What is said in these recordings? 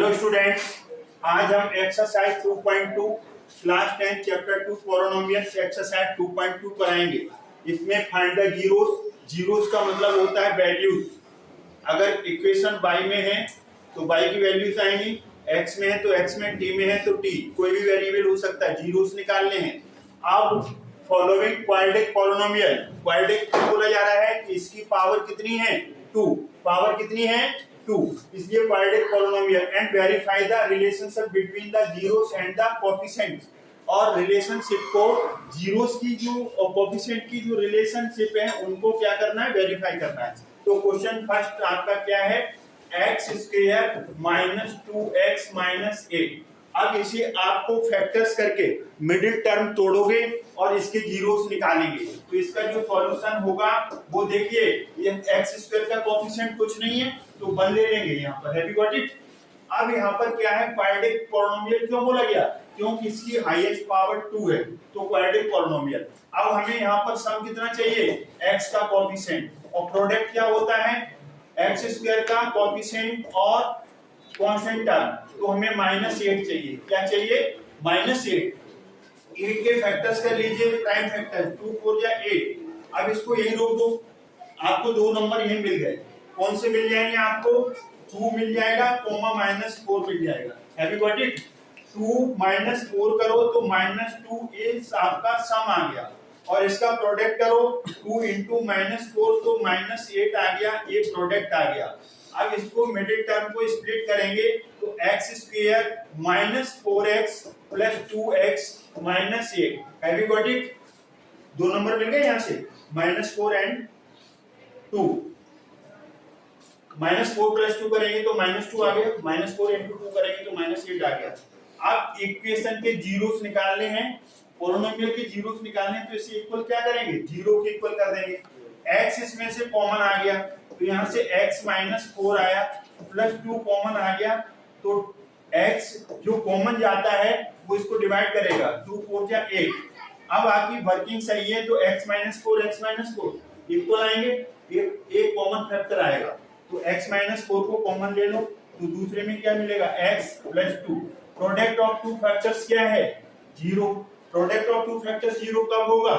Hello students, आज हम exercise 2.2 class 10 chapter 2 polynomials exercise 2.2 कराएंगे। इसमें फाइंड द जीरोस। जीरोस का मतलब होता है वैल्यूज। अगर इक्वेशन y में है तो y की वैल्यूज आएंगी, x में है तो x में, t में है तो t, कोई भी वेरिएबल हो सकता है। जीरोस निकालने हैं। अब फॉलोइंग क्वाड्रेटिक पॉलिनोमियल, क्वाड्रेटिक बोला जा रहा है कि इसकी पावर कितनी है 2, पावर कितनी है 2, इसलिए quadratic polynomial. And verify the relationship between the zeros and the coefficients. और रिलेशनशिप को जीरोस की जो और कोएफिशिएंट की जो रिलेशनशिप है उनको क्या करना है, वेरीफाई करना है। तो क्वेश्चन फर्स्ट आपका क्या है, x square minus 2x minus 8। अब इसे आपको फैक्टर्स करके मिडिल टर्म तोड़ोगे और इसके जीरोस निकालेंगे। तो इसका जो सॉल्यूशन होगा वो देखिए, ये x स्क्वायर का कोएफिशिएंट कुछ नहीं है तो 1 ले लेंगे यहाँ पर। Have you got it. अब यहाँ पर क्या है, क्वाड्रेटिक पॉलिनोमियल क्यों बोला गया, क्योंकि इसकी हाईएस्ट पावर 2 है तो क्वाड्रेटिक पॉलिनोमियल। अब हमें यहाँ पर सम कितना चाहिए, x का कोएफिशिएंट, और प्रोडक्ट क्या होता है x स्क्वायर का कोएफिशिएंट और कांस्टेंट टर्म। तो हमें -8 चाहिए। क्या चाहिए, -8। 8 के फैक्टर्स कर लीजिए, प्राइम फैक्टर 2 4 या 8। अब इसको यही रोक दो, आपको दो नंबर यही मिल गए। कौन से मिल जाएंगे आपको, 2 मिल जाएगा, कोमा -4 मिल जाएगा। Have you got it. 2 -4 करो तो -2 इज आपका सम आ गया, और इसका प्रोडक्ट करो 2 into -4 तो -8 आ गया, ये प्रोडक्ट आ गया। अब इसको मिडिल टर्म को स्प्लिट करेंगे तो x square -4x plus 2x -8। Have you got it. दो नंबर मिल गए यहाँ से, -4 एंड 2। -4 प्लस 2 करेंगे तो -2 आ गया, -4 into 2 करेंगे तो -8 आ गया। अब इक्वेशन के जीरोस निकालने हैं, पॉलिनोमियल के जीरोस निकालने हैं, तो इसे इक्वल क्या करेंगे, जीरो के इक्वल कर देंगे। x इसमें से कॉमन आ गया तो यहाँ से x -4 आया, प्लस 2 कॉमन आ गया तो x जो कॉमन जाता है वो इसको डिवाइड करेगा, 2 4 या 8। अब आपकी वर्किंग सही है तो x -4 इक्वल आएंगे, एक कॉमन फैक्टर आएगा तो x -4 को कॉमन ले लो तो दूसरे में क्या मिलेगा, x + 2। Product of two factors क्या है, 0। प्रोडक्ट ऑफ टू फैक्टर्स 0 कब होगा,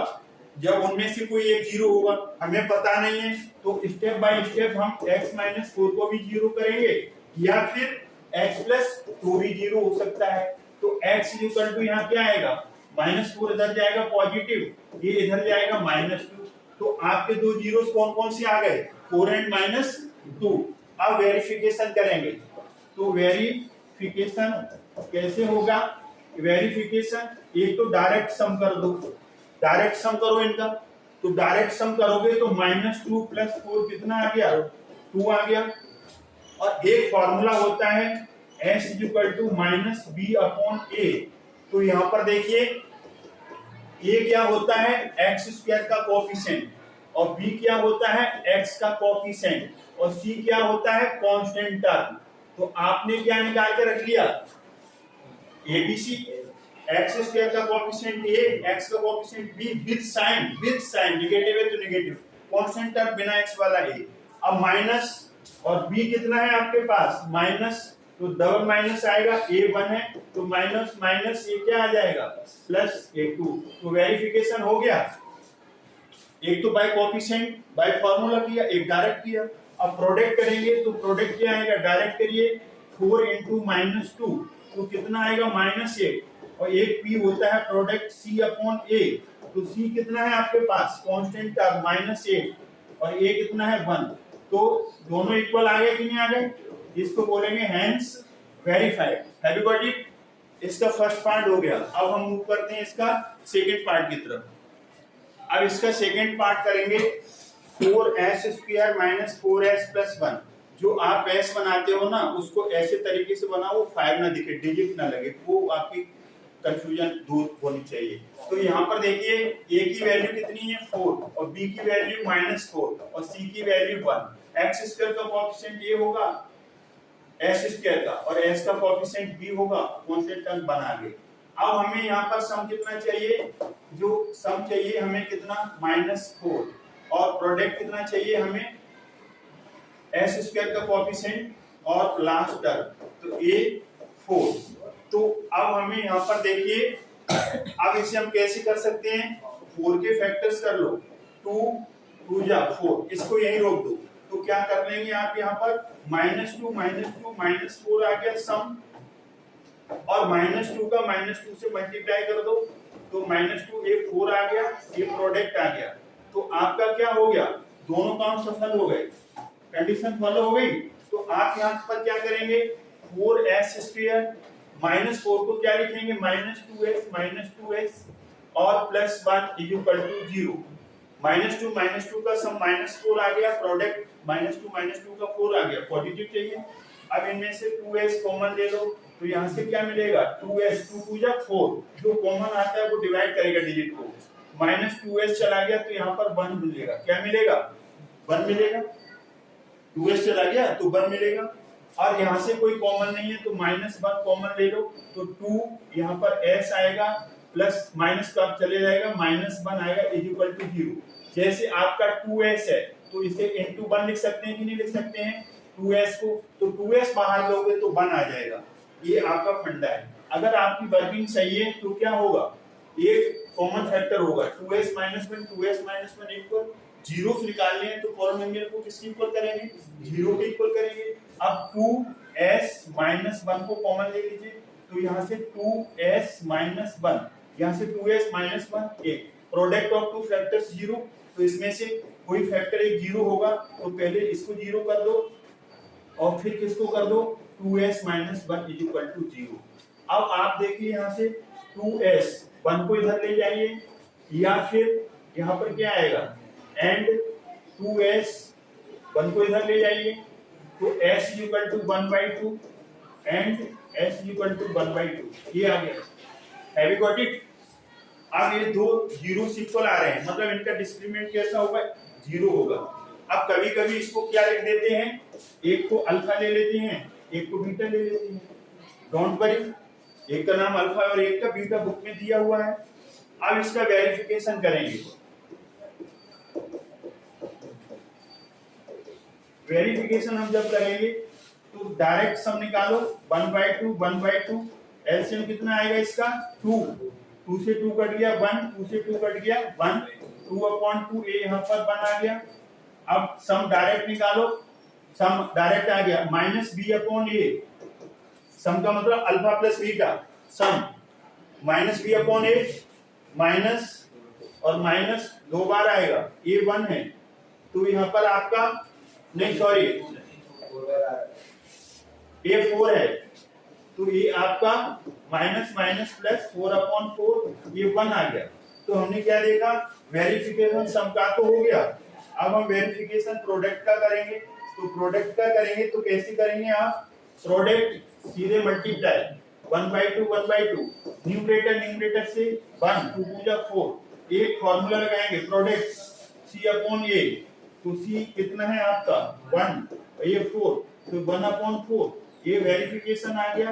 जब उनमें से कोई एक 0 होगा। हमें पता नहीं है तो स्टेप बाय स्टेप हम x -4 को भी 0 करेंगे, या फिर x + 2 भी 0 हो सकता है। तो x = यहाँ क्या आएगा, -4 इधर जाएगा पॉजिटिव, ये इधर जाएगा -2। तो आपके दो जीरोस कौन कौन से आ गए, 4 एंड -2। अब वेरिफिकेशन करेंगे, तो वेरिफिकेशन कैसे होगा, वेरिफिकेशन एक तो डायरेक्ट सम कर दो, डायरेक्ट सम करो इनका। तो डायरेक्ट सम करोगे तो -2 + 4 कितना आ गया, 2 आ गया। और एक फॉर्मूला होता है s = -b/a। तो यहाँ पर देखिए a क्या होता है, x स्क्वायर का कोएफिशिएंट, और b क्या होता है, x का कोएफिशिएंट, और c क्या होता है, कांस्टेंट टर्म। तो आपने क्या निकाल के रख लिया, abc, x स्क्वायर का कोएफिशिएंट a, x का coefficient b with sign, negative है तो नेगेटिव, कांस्टेंट टर्म बिना x वाला a। अब माइनस और b कितना है आपके पास, माइनस, तो डबल माइनस आएगा, a1 है तो माइनस माइनस ये क्या आ जाएगा, +a2। तो वेरिफिकेशन हो गया, एक तो बाय कोएफिशिएंट बाय फार्मूला किया, एक डायरेक्ट किया। अब प्रोडक्ट करेंगे तो प्रोडक्ट क्या आएगा, डायरेक्ट करिए 4 into -2 तो कितना आएगा, -8, और एक p होता है प्रोडक्ट c/a। तो c कितना है आपके पास, कांस्टेंट टर्म -8, और a कितना है 1। तो दोनों इक्वल आ गए कि नहीं आ गए, इसको बोलेंगे hence verified. Have you got it. इसका फर्स्ट पार्ट हो गया। अब हम मूव करते हैं इसका सेकंड पार्ट की तरफ। अब इसका सेकंड पार्ट करेंगे, 4s² - 4s + 1। जो आप s बनाते हो ना उसको ऐसे तरीके से बनाओ 5 ना दिखे, डिजिट ना लगे, वो आपकी कंफ्यूजन दूर होनी चाहिए। तो यहाँ पर देखिए a की वैल्यू कितनी है 4, और b की वैल्यू -4, और c की वैल्यू 1। x स्क्वायर का कोएफिशिएंट ये होगा s स्क्वायर का, और s का कोएफिशिएंट b होगा, कांस्टेंट टर्म बना गए। अब हमें यहाँ पर सम कितना चाहिए, जो सम चाहिए हमें कितना, -4, और प्रोडक्ट कितना चाहिए हमें, s स्क्वायर का कोएफिशिएंट और लास्ट टर्म। तो A4। तो अब हमें यहाँ पर देखिए, अब इसे हम कैसे कर सकते हैं, 4 के फैक्टर्स कर लो, 2 2 जा 4, इसको यहीं रोक दो। तो क्या कर लेंगे आप यहाँ पर -2 -4 आ गया सम, और -2 का -2 से मल्टीप्लाई कर दो, तो -2 एक 4 आ गया, ये प्रोडक्ट आ गया। तो आपका क्या हो गया, दोनों काम सफल हो गए, कंडीशन फॉलो हो गई। तो आप यहाँ पर क्या करेंगे, 4s² -4 को क्या लिखेंगे, -2s और +1 = 0। -2 का सम -4 आ गया, प्रोडक्ट -2 का 4 आ गया, पॉजिटिव चाहिए। अब इनमें से 2s कॉमन ले लो, तो यहाँ से क्या मिलेगा, 2s, 2 2 जा 4, जो कॉमन आता है वो डिवाइड करेगा डिजिट को, -2s चला गया तो यहाँ पर 1 मिलेगा, क्या मिलेगा, 1 मिलेगा, 2s चला गया तो 1 मिलेगा। और यहाँ से कोई कॉमन नहीं है तो -1 कॉमन ले लो, तो 2 यहाँ पर s आएगा, प्लस माइनस का चले जाएगा, -1 आएगा = 0। जैसे आपका 2s है तो इसे into 1 लिख सकते हैं कि नहीं लिख सकते हैं, 2s को, तो 2s बाहर लोगे तो 1 आ जाएगा। ये आपका फंडा है। अगर आपकी वर्किंग सही है तो क्या होगा, एक कॉमन फैक्टर होगा, 2s - 1 इक्वल 0 निकालने हैं तो पॉलिनोमियल को किसके इक्वल करेंगे, 0 के इक्वल करेंगे। अब 2s - 1 को कॉमन ले लीजिए, तो यहाँ से 2s - 1, यहाँ से 2s - 1 एक प्रोडक्ट ऑफ टू फैक्टर्स 0, तो इसमें से कोई फैक्टर एक 0 होगा, तो पहले इसको 0 कर दो और फिर किसको कर दो, 2s - 1 = 0। अब आप देखिए यहाँ से 2s 1 को इधर ले जाइए, या फिर यहाँ पर क्या आएगा, एंड 2s 1 को इधर ले जाइए, तो s = 1/2 एंड s = 1/2, ये आ गया। Have you got it. अब ये दो जीरो इक्वल आ रहे हैं, मतलब इनका डिस्क्रिमिनेंट कैसा होगा, 0 होगा। अब कभी कभी इसको क्या लिख देते हैं, एक को अल्फा ले लेते हैं, एक को बीटा ले लेते हैं, डोंट वरी, एक का नाम अल्फा और एक का बीटा बुक में दिया हुआ है। अब इसका वेरिफिकेशन करेंगे, वेरिफिकेशन हम जब करेंगे तो डायरेक्ट सम निकालो, 1/2 एलसीएम कितना आएगा इसका, 2 से 2 कट गया 1, 2 से 2 कट गया 1, 2/2 ये यहाँ पर 1 आ गया। अब सम डायरेक्ट निकालो, सम डायरेक्ट आ गया -b/a, सम का मतलब अल्फा प्लस बीटा, सम -b/a माइनस और माइनस 2 बार आएगा, ये 1 है, तो यहाँ पर आपका नहीं सॉरी ये 4 है, तो ये आपका -4/4, ये 1 आ गया। तो हमने क्या देखा, वेरिफिकेशन सम का तो हो गया। अब हम वेरिफिकेशन प्रोडक्ट का करेंगे, तो प्रोडक्ट का करेंगे तो कैसे करेंगे आप, प्रोडक्ट सीधे मल्टीप्लाई 1/2 न्यूमरेटर से 1, 2 2 जा 4, एक फार्मूला लगाएंगे प्रोडक्ट c/a, तो c कितना है आपका 1, ये 4, तो 1/4, ये वेरिफिकेशन आ गया,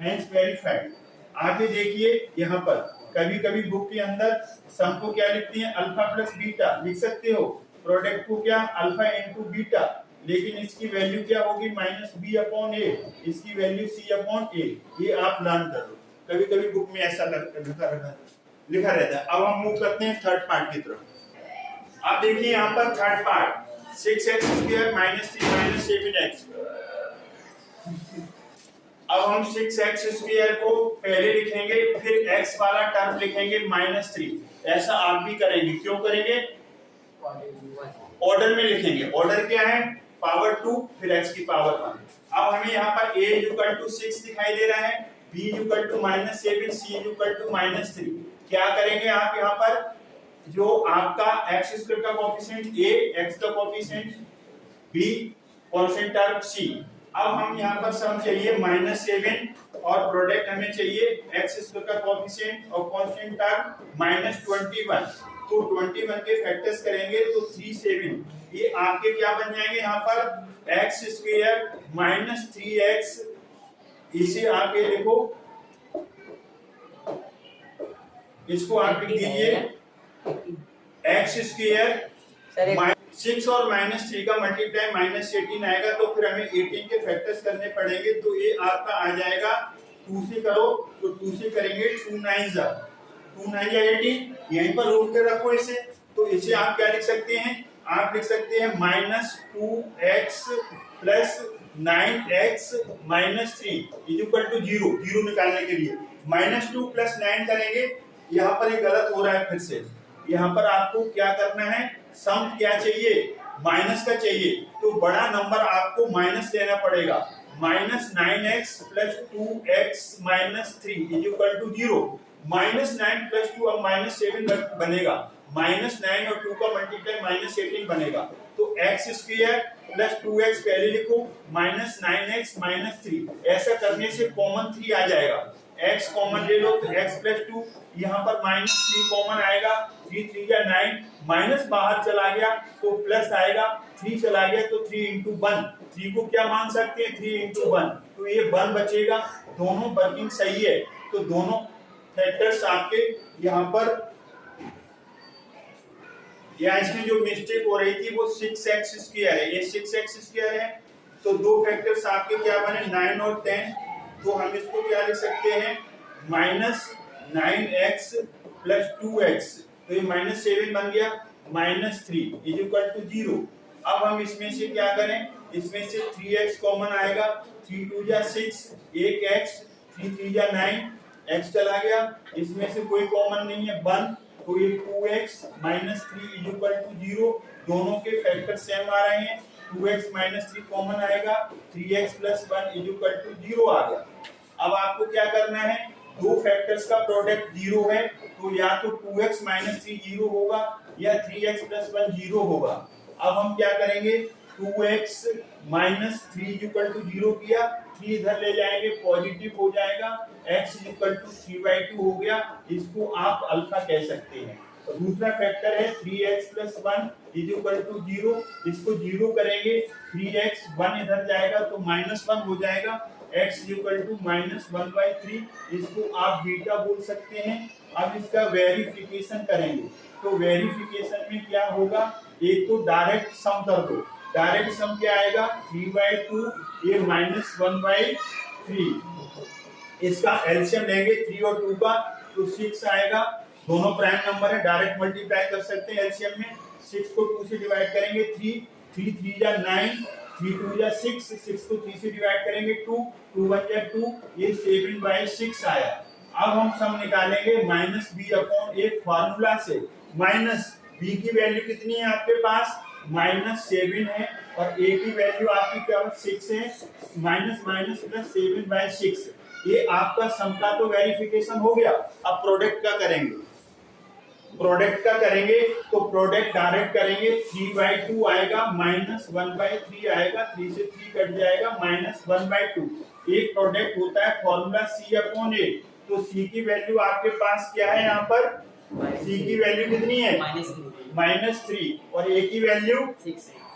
हेंस वेरीफाइड। आगे देखिए यहाँ पर कभी कभी बुक के अंदर सम को क्या लिखती है, अल्फा प्लस बीटा लिख सकते हो, प्रोडक्ट को क्या अल्फा इनटू बीटा, लेकिन इसकी वैल्यू क्या होगी -b/a, इसकी वैल्यू c/a, ये आप लर्न कर लो, कभी कभी बुक में ऐसा लिखा रहता है। अब हम मूव करते हैं थर्ड पार्ट की तरफ। आप देखिए यहाँ पर थर्ड पार्ट, 6x² -3 7x। अब हम 6x² को पहले लिखेंगे, फिर x वाला टर्म लिखेंगे -3, ऐसा आप भी करेंगे। क्यों करेंगे, ऑर्डर में लिखेंगे, ऑर्डर क्या है, पावर 2 फिर x की पावर 1। अब हमें यहाँ पर a = 6 दिखाई दे रहा है, b = -7, c = -3। क्या करेंगे आप यहाँ पर, जो आपका x² का कोएफिशिएंट a, x का coefficient b, constant term c। अब हम यहाँ पर सम चाहिए -7 और प्रोडक्ट हमें चाहिए x² का कोएफिशिएंट और कांस्टेंट टर्म -21, तो 21 के फैक्टर्स करेंगे तो 3 7, ये आपके क्या बन जाएंगे यहाँ पर x² - 3x, इसे आप ये लिखो, इसको आप लिख दीजिए x² 6 और -3 का मल्टीप्लाई -18 आएगा, तो फिर हमें 18 के फैक्टर्स करने पड़ेंगे। तो ये आपका आ जाएगा 2 से करो तो 2 से करेंगे 2 9 जा 18, यहीं पर रोक के रखो इसे। तो इसे आप क्या लिख सकते हैं, आप लिख सकते हैं -2x plus 9x minus 3 is equal to 0। Zero निकालने के लिए -2 प्लस 9 करेंगे, यहाँ पर ये गलत हो रहा है। फिर से यहाँ पर आपको क्या करना है, सम क्या चाहिए, माइनस का चाहिए। तो बड़ा नंबर आपको माइनस लेना पड़ेगा। -9x plus 2x minus 3 is equal to 0। -9 plus 2 अब -7 बनेगा। -9 और 2 का मल्टीप्लाई -18 बनेगा। तो x स्क्वायर प्लस 2x पहले लिखो, -9x माइनस 3। ऐसा करने से कॉमन 3 आ जाएगा। x कॉमन ले लो तो x प्लस 2, यहाँ पर -3 कॉमन आएगा, 3 3 या 9, माइनस बाहर चला गया तो प्लस आएगा, 3 चला गया तो 3 इंटू 1। 3 को क्या मान सकते हैं, 3 इंटू 1, तो ये 1 बचेगा। दोनों वर्किंग सही है, तो दोनों फैक्टर्स आपके यहाँ पर, या इसमें जो मिस्टेक हो रही थी वो 6x स्क्वायर है, ये 6x स्क्वायर है। तो दो फैक्टर्स आपके क्या बने, 9 और 10। तो हम इसको क्या लिख सकते हैं, -9x प्लस 2x, तो ये -7 बन गया, -3 इज इक्वल टू 0। अब हम इसमें से क्या करें, इसमें से 3x कॉमन आएगा, 3 2 जा 6, 1x, 3 3 जा 9, x चला गया, इसमें से कोई कॉमन नहीं है 1, तो ये 2x minus 3 is equal to 0। दोनों के फैक्टर सेम आ रहे हैं, 2x माइनस 3 कॉमन आएगा, 3x plus 1 is equal to 0 आ गया। अब आपको क्या करना है, दो फैक्टर्स का प्रोडक्ट 0 है, तो या तो 2x माइनस 3 0 होगा या 3x प्लस 1 0 होगा। अब हम क्या करेंगे, 2x minus 3 is equal to 0 किया, 3 इधर ले जाएंगे पॉजिटिव हो जाएगा, x इज इक्वल टू 3/2 हो गया। इसको आप अल्फा कह सकते हैं। तो दूसरा फैक्टर है 3x plus 1 is equal to 0, इसको 0 करेंगे, 3x 1 इधर जाएगा तो -1 हो जाएगा, x इज इक्वल टू -1/3, इसको आप बीटा बोल सकते हैं। अब इसका वेरिफिकेशन करेंगे, तो वेरिफिकेशन में क्या होगा, एक तो डायरेक्ट सम कर दो। डायरेक्ट सम क्या आएगा, 3/2 ये -1/3, इसका एलसीएम लेंगे 3 और 2 का तो 6 आएगा। दोनों प्राइम नंबर है, डायरेक्ट मल्टीप्लाई कर सकते हैं एलसीएम में। 6 को 2 से डिवाइड करेंगे 3 3 3 जा 9, 3 2 जा 6, 6 को 3 से डिवाइड करेंगे 2 2 1 जा 2, ये 7/6 आया। अब हम सम निकालेंगे -b अपॉन एक फार्मूला से। माइनस b की वैल्यू कितनी है आपके पास, -7 है, और a की वैल्यू आपकी क्या 6 है, माइनस माइनस प्लस 7/6। ये आपका सम का तो वेरिफिकेशन हो गया। अब प्रोडक्ट का करेंगे, प्रोडक्ट का करेंगे तो प्रोडक्ट डायरेक्ट करेंगे, 3/2 आएगा, -1/3 आएगा, 3 से 3 कट जाएगा, -1/2। एक प्रोडक्ट होता है फॉर्मूला c अपॉन a। तो c की वैल्यू आपके पास क्या है, यहाँ पर c की वैल्यू कितनी है, -3, और a की वैल्यू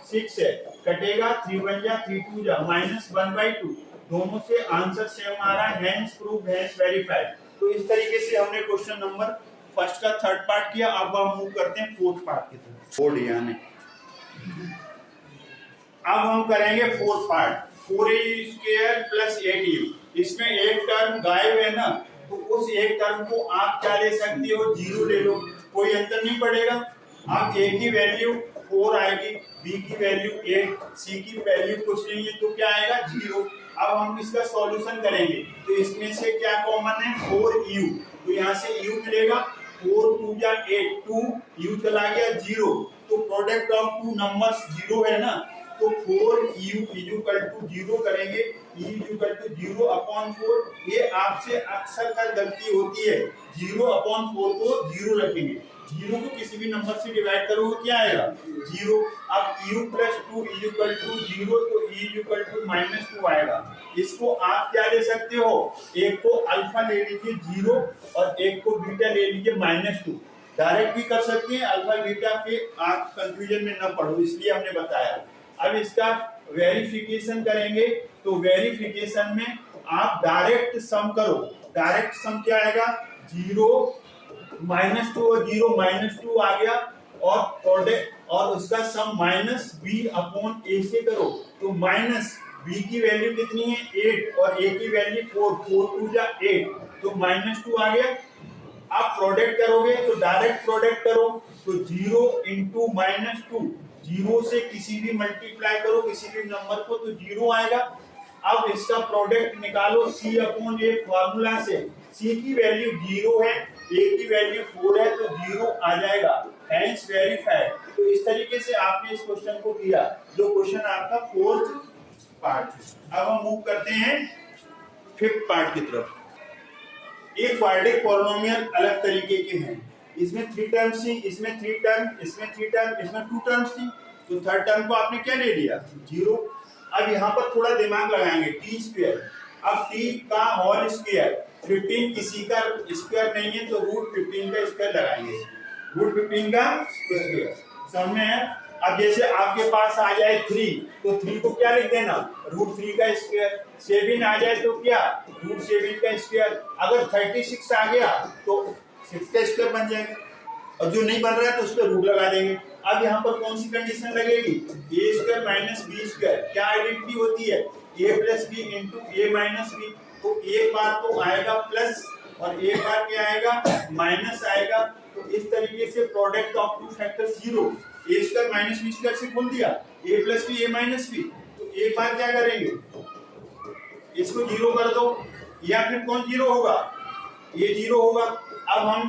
6 है, कटेगा, 3 1 जा 3 2 जा -1/2। दोनों से आंसर सेम आ रहा है, हेंस प्रूव हेंस वेरीफाइड। तो इस तरीके से हमने क्वेश्चन नंबर फर्स्ट का थर्ड पार्ट किया। अब हम मूव करते हैं फोर्थ पार्ट की तरफ। फोर्थ यानी अब हम करेंगे fourth part, 4a² plus 8u। इसमें एक टर्म गायब है ना, तो उस एक टर्म को आप क्या ले सकते हो, 0 ले लो, कोई अंतर नहीं पड़ेगा। अब a की वैल्यू 4 आएगी, b की वैल्यू 8, c की वैल्यू कुछ नहीं है, तो क्या आएगा 0। अब हम इसका सॉल्यूशन करेंगे, तो इसमें से क्या कॉमन है, 4u, तो यहाँ से u मिलेगा, 4 2 जा 8, 2 u चला गया 0, तो प्रोडक्ट ऑफ टू नंबर्स 0 है ना, तो 4u इज इक्वल टू 0 करेंगे, e is equal to 0 upon 4। ये आपसे अक्सर कर गलती होती है, 0 अपॉन 4 को 0 रखेंगे, 0 को किसी भी नंबर से डिवाइड करो वो क्या आएगा 0। अब u plus 2 is equal to 0, तो e इज इक्वल टू -2 आएगा। इसको आप क्या ले सकते हो, एक को अल्फा ले लीजिए 0 और एक को बीटा ले लीजिए -2। डायरेक्ट भी कर सकते हैं, अल्फा बीटा के आप कंफ्यूजन में न पड़ो, इसलिए हमने बताया। अब इसका वेरिफिकेशन करेंगे, तो वेरिफिकेशन में आप डायरेक्ट सम करो। डायरेक्ट सम क्या आएगा, 0 -2 और 0 -2 आ गया, और प्रोडक्ट और उसका सम माइनस बी अपॉन ए से करो। तो माइनस बी की वैल्यू कितनी है 8 और ए की वैल्यू 4, 4 टू जा 8, तो -2 आ गया। आप प्रोडक्ट करोगे तो डायरेक्ट प्रोडक्ट करो, तो 0 इंटू -2, 0 से किसी भी मल्टीप्लाई करो किसी भी नंबर को तो 0 आएगा। अब इसका प्रोडक्ट निकालो c अपॉन ए फॉर्मूला से, c की वैल्यू 0 है, a की वैल्यू 4 है, तो 0 आ जाएगा, हेंस वेरीफाइड। तो इस तरीके से आपने इस क्वेश्चन को किया, जो क्वेश्चन आपका 4th पार्ट। अब हम मूव करते हैं 5th पार्ट की तरफ। एक क्वाड्रेटिक पॉलिनोमियल अलग तरीके के हैं, इसमें 3 टर्म्स थी, इसमें 3 टर्म, इसमें 3 टर्म, इसमें 2 टर्म्स थी, तो थर्ड टर्म को आपने क्या ले लिया 0। अब यहाँ पर थोड़ा दिमाग लगाएंगे, टी स्क्वायर, अब टी का होल स्क्वायर, 15 किसी का स्क्वायर नहीं है तो √15 का स्क्वायर लगाएंगे, √15 का स्क्वायर समझ में है। अब जैसे आपके पास आ जाए 3, तो 3 को क्या लिख देना √3 का स्क्वायर, 7 आ जाए तो क्या √7 का स्क्वायर, अगर 36 आ गया तो 6 का स्क्वायर बन जाएगा, और जो नहीं बन रहा है तो उस पर रूट लगा देंगे। अब यहाँ पर कौन सी कंडीशन लगेगी, a square minus b square, क्या आइडेंटिटी होती है a plus b into a minus b, तो एक बार तो आएगा प्लस और एक बार क्या आएगा माइनस आएगा। तो इस तरीके से product of two factors 0, a square minus b square से खोल दिया, a plus b a minus b, तो एक बार क्या करेंगे इसको 0 कर दो, या फिर कौन 0 होगा ये 0 होगा। अब हम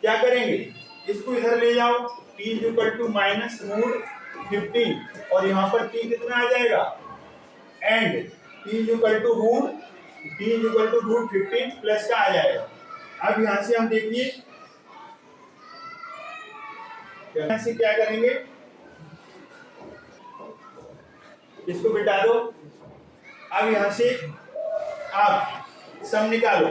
क्या करेंगे इसको इधर ले जाओ, t इक्वल टू माइनस √15 और यहाँ पर t कितना आ जाएगा and t equal to √15 plus का आ जाएगा। अब यहाँ से हम देखिए यहाँ से क्या करेंगे, इसको बिठा दो। अब यहाँ से आप सम निकालो,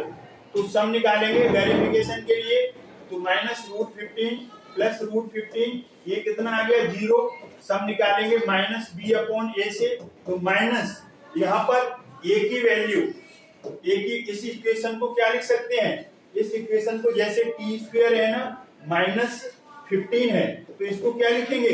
तो सम निकालेंगे वेरिफिकेशन के लिए, तो -√15 प्लस √15 ये कितना आ गया 0, सम निकालेंगे माइनस बी अपॉन ए से, तो माइनस यहाँ पर ए की वैल्यू, ए की इस इक्वेशन को क्या लिख सकते हैं, इस इक्वेशन को जैसे टी स्क्वायर है ना -15 है तो इसको क्या लिखेंगे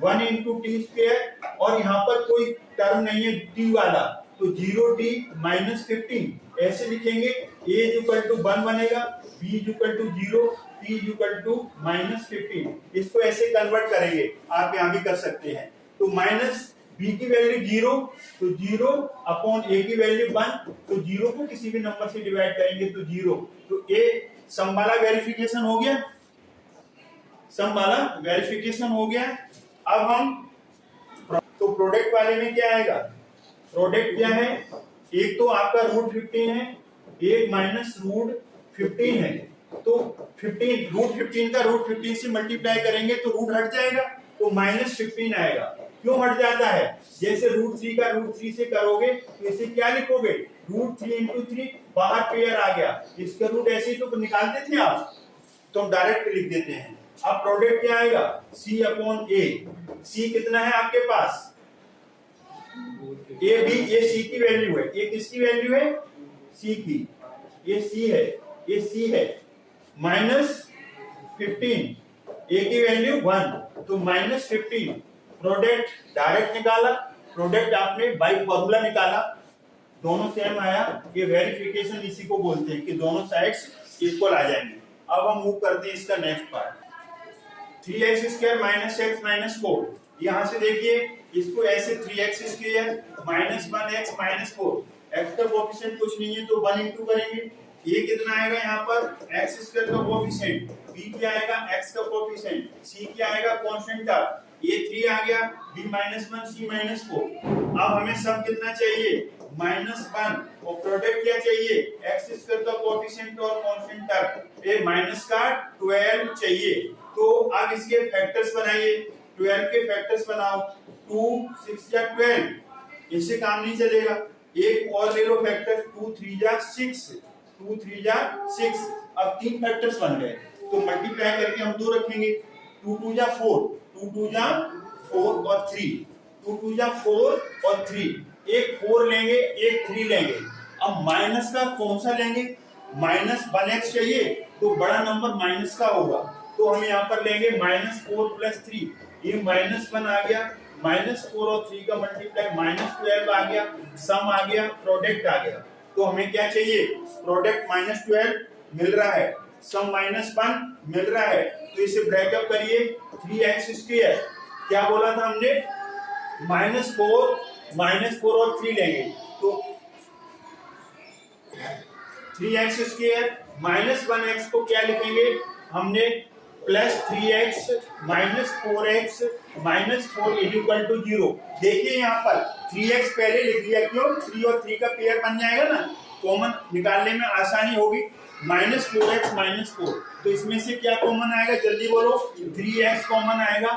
1 इंटू टी स्क्वायर, और यहाँ पर कोई टर्म नहीं है टी वाला तो 0t -15 ऐसे लिखेंगे, a इक्वल टू 1 बनेगा, b equal to 0, t equal to -15, इसको ऐसे कन्वर्ट करेंगे, आप यहाँ भी कर सकते हैं। तो माइनस b की वैल्यू 0, तो 0 अपॉन a की वैल्यू 1, तो 0 को किसी भी नंबर से डिवाइड करेंगे तो 0, तो a सम वाला वेरिफिकेशन हो गया, सम वाला वेरिफिकेशन हो गया। अब हम तो प्रोडक्ट वाले में क्या आएगा, प्रोडक्ट क्या है, एक तो आपका √15 है, एक माइनस √15 है, तो 15 का √15 से मल्टीप्लाई करेंगे तो रूट हट जाएगा, तो -15 आएगा। क्यों हट जाता है, जैसे √3 का √3 से करोगे तो इसे क्या लिखोगे √3 इंटू 3, बाहर पेयर आ गया, इसका रूट ऐसे ही तो निकालते थे आप, तो हम डायरेक्ट लिख देते हैं। अब प्रोडक्ट क्या आएगा c अपॉन ए, c कितना है आपके पास ए भी, ये c की वैल्यू है, ये किसकी वैल्यू है c की, ये c है, ये c है, -15, a की वैल्यू 1, तो -15, प्रोडक्ट डायरेक्ट निकाला, प्रोडक्ट आपने बाय फॉर्मूला निकाला, दोनों सेम आया, ये वेरिफिकेशन इसी को बोलते हैं कि दोनों साइड्स इक्वल आ जाएंगे। अब हम मूव करते हैं इसका next part, 3x square minus x minus 4, यहाँ से देखिए इसको ऐसे 3x square -1x minus 4, x का कोएफिशिएंट कुछ नहीं है तो 1 इंटू करेंगे, ये कितना आएगा यहाँ पर x स्क्वायर का कोएफिशिएंट, b क्या आएगा x का कोएफिशिएंट, c क्या आएगा कांस्टेंट का, ये 3 आ गया, b -1 c -4। अब हमें सम कितना चाहिए -1 और प्रोडक्ट क्या चाहिए x स्क्वायर का कोएफिशिएंट और कांस्टेंट टर्म, ये माइनस का 12 चाहिए। तो अब इसके फैक्टर्स बनाइए, 12 के फैक्टर्स बनाओ, 2 6 या 12, इससे काम नहीं चलेगा, एक और ले लो फैक्टर, 2 3 जा 6, 2 3 जा 6, अब 3 फैक्टर्स बन गए, तो मल्टीप्लाई करके हम 2 रखेंगे, 2 2 जा 4, 2 2 जा 4 और 3, 2 2 जा 4 और 3, एक 4 लेंगे एक 3 लेंगे। अब माइनस का कौन सा लेंगे, -1x चाहिए तो बड़ा नंबर माइनस का होगा, तो हम यहाँ पर लेंगे -4 + 3, ये -1 आ गया, -4 और 3 का मल्टीप्लाई -12 आ गया, सम आ गया, प्रोडक्ट आ गया। तो हमें क्या चाहिए, प्रोडक्ट -12 मिल रहा है, सम -1 मिल रहा है, तो इसे ब्रेकअप करिए 3x²। क्या बोला था हमने, -4 और 3 लेंगे तो 3x² -1x को क्या लिखेंगे हमने, +3x -4x -4 इक्वल टू 0। देखिए यहाँ पर 3x पहले लिख लिया, क्यों, 3 और 3 का पेयर बन जाएगा ना, कॉमन निकालने में आसानी होगी। -4x -4, तो इसमें से क्या कॉमन आएगा, जल्दी बोलो, 3x कॉमन आएगा,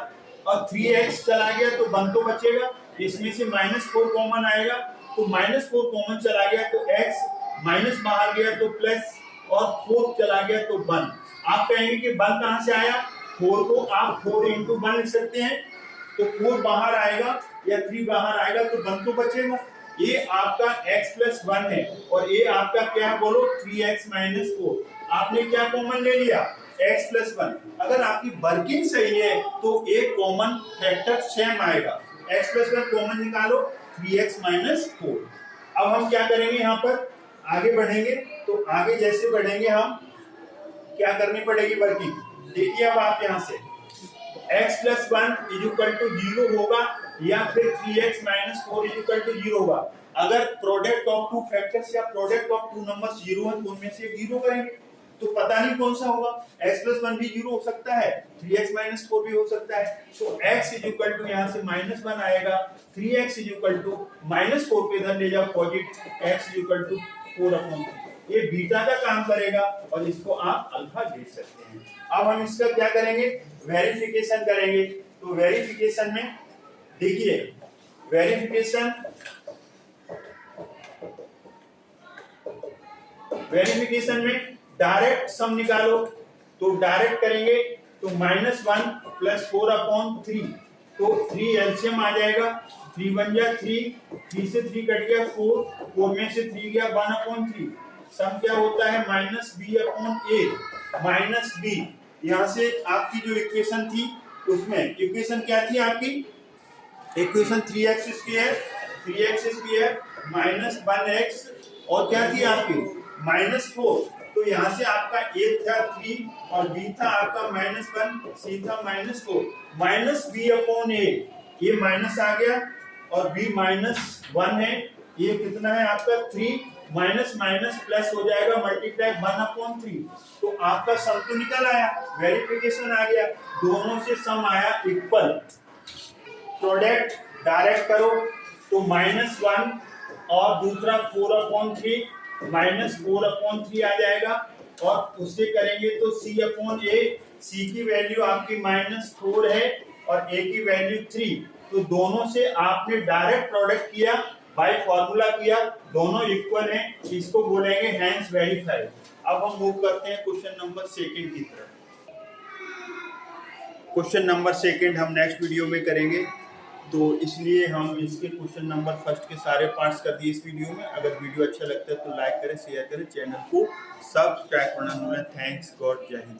और 3x चला गया तो 1 तो बचेगा, इसमें से -4 कॉमन आएगा, तो -4 कॉमन चला गया तो x, माइनस बाहर गया तो प्लस, और 4 चला गया तो 1। आप कहेंगे कि 1 कहां से आया, 4 को आप 4 × 1 लिख सकते हैं, तो 4 बाहर आएगा या 3 बाहर आएगा तो 1 तो बचेगा। ये आपका x + 1 है, और ये आपका क्या है बोलो, 3x - 4। आपने क्या कॉमन ले लिया, x + 1। अगर आपकी वर्किंग सही है तो एक कॉमन फैक्टर सेम आएगा, x + 1 कॉमन निकालो, 3x - 4। अब हम क्या करेंगे, यहाँ पर आगे बढ़ेंगे, तो आगे जैसे बढ़ेंगे हम क्या करनी पड़ेगी वर्किंग, देखिए अब आप यहाँ से x + 1 = 0 होगा, या फिर 3x - 4 = 0 होगा। अगर प्रोडक्ट ऑफ टू फैक्टर्स या प्रोडक्ट ऑफ टू नंबर्स 0 है तो उनमें से 0 करेंगे, तो पता नहीं कौन सा होगा, x + 1 भी 0 हो सकता है, 3x - 4 भी हो सकता है, तो x = यहाँ से -1 आएगा, 3x = -4 पे इधर ले जाओ पॉजिटिव, x = 4/3। ये बीटा का काम करेगा, और इसको आप अल्फा देख सकते हैं। अब हम इसका क्या करेंगे, वेरिफिकेशन करेंगे। तो वेरिफिकेशन में देखिए, वेरिफिकेशन में डायरेक्ट सम निकालो, तो डायरेक्ट करेंगे तो -1 + 4/3, तो 3 एलसीएम आ जाएगा, 3 × 1 = 3, 3 से 3 कट गया 4, 4 में से 3 गया 1/3, सम क्या होता है -b/a, -b। यहाँ से आपकी जो इक्वेशन थी, उसमें इक्वेशन क्या थी आपकी, इक्वेशन 3x² -1x, और क्या थी आपकी -4। तो यहाँ से आपका a था 3 और b था आपका -1, c था -4, -b/a, ये माइनस आ गया, और b -1 है, ये कितना है आपका 3, माइनस माइनस प्लस हो जाएगा, मल्टीप्लाई 1/3। तो आपका सम तो निकल आया, वेरिफिकेशन आ गया, दोनों से सम आया इक्वल। प्रोडक्ट डायरेक्ट करो तो -1 और दूसरा 4/3, -4/3 आ जाएगा, और उससे करेंगे तो c/a, c की वैल्यू आपकी -4 है और a की वैल्यू 3। तो दोनों से आपने डायरेक्ट प्रोडक्ट किया, बाय फॉर्मूला किया, दोनों इक्वल हैं, इसको बोलेंगे हेंस वेरीफाइड। अब हम मूव करते हैं क्वेश्चन नंबर 2 की तरफ। क्वेश्चन नंबर 2 हम नेक्स्ट वीडियो में करेंगे, तो इसलिए हम इसके क्वेश्चन नंबर 1 के सारे पार्ट्स कर दिए इस वीडियो में। अगर वीडियो अच्छा लगता है तो लाइक करें, शेयर करें, चैनल को सब्सक्राइब करना ना भूलें। थैंक्स गॉड, जय हिंद।